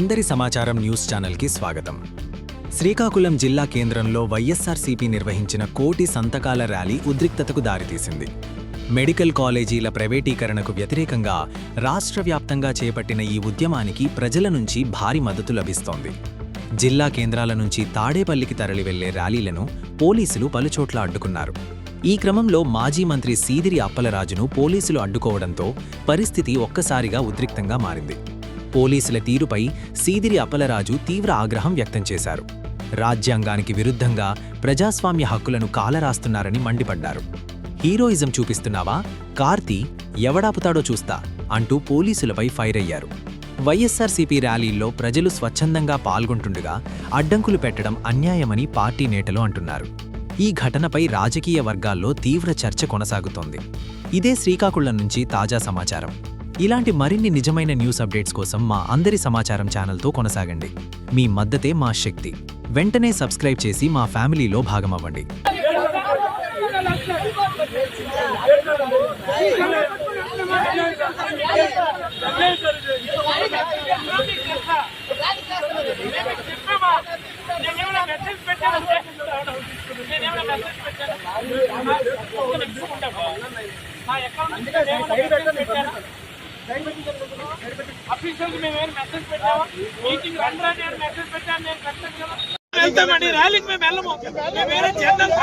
అందరి సమాచారం న్యూస్ ఛానల్కి స్వాగతం. శ్రీకాకుళం జిల్లా కేంద్రంలో వైఎస్ఆర్సీపీ నిర్వహించిన కోటి సంతకాల ర్యాలీ ఉద్రిక్తతకు దారితీసింది. మెడికల్ కాలేజీల ప్రైవేటీకరణకు వ్యతిరేకంగా రాష్ట్ర వ్యాప్తంగా చేపట్టిన ఈ ఉద్యమానికి ప్రజల నుంచి భారీ మద్దతు లభిస్తోంది. జిల్లా కేంద్రాల నుంచి తాడేపల్లికి తరలి వెళ్లే ర్యాలీలను పోలీసులు పలుచోట్ల అడ్డుకున్నారు. ఈ క్రమంలో మాజీ మంత్రి సీదిరి అప్పలరాజును పోలీసులు అడ్డుకోవడంతో పరిస్థితి ఒక్కసారిగా ఉద్రిక్తంగా మారింది. పోలీసుల తీరుపై సీదిరి అప్పలరాజు తీవ్ర ఆగ్రహం వ్యక్తం చేశారు. రాజ్యాంగానికి విరుద్ధంగా ప్రజాస్వామ్య హక్కులను కాలరాస్తున్నారని మండిపడ్డారు. హీరోయిజం చూపిస్తున్నావా? కార్తీ ఎవడాపుతాడో చూస్తా అంటూ పోలీసులపై ఫైర్ అయ్యారు. వైఎస్ఆర్సీపీ ర్యాలీల్లో ప్రజలు స్వచ్ఛందంగా పాల్గొంటుండగా అడ్డంకులు పెట్టడం అన్యాయమని పార్టీ నేతలు అంటున్నారు. ఈ ఘటనపై రాజకీయ వర్గాల్లో తీవ్ర చర్చ కొనసాగుతోంది. ఇదే శ్రీకాకుళం నుంచి తాజా సమాచారం. ఇలాంటి మరిన్ని నిజమైన న్యూస్ అప్డేట్స్ కోసం మా అందరి సమాచారం ఛానల్తో కొనసాగండి. మీ మద్దతే మా శక్తి. వెంటనే సబ్స్క్రైబ్ చేసి మా ఫ్యామిలీలో భాగమవ్వండి. అఫీషియల్ మేము మెసేజ్ పెట్టాము, మీటింగ్ రండి అని మెసేజ్ పెట్టాను. నేను వెళ్తామండి, ర్యాలీకి మేము వెళ్ళము. వేరే జెండాలు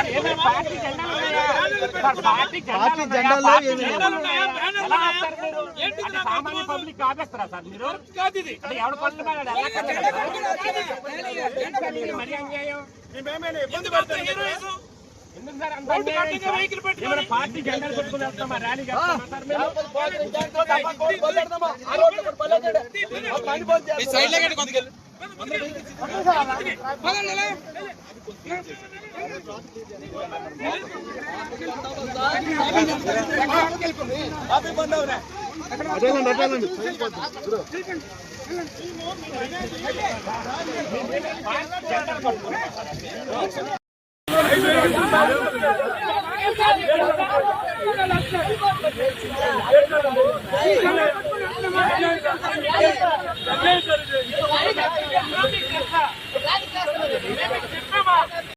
సామాన్య పబ్లిక్ ఆపేస్తారా సార్ మీరు? కాదు ఇది ఎవడ పనులు మరి అన్యాయం. మేమేమైనా ఇబ్బంది పడతాం ఎందుకు సార్? పార్టీ జెండాలు పెట్టుకుని వెళ్తామా ర్యాలీకి?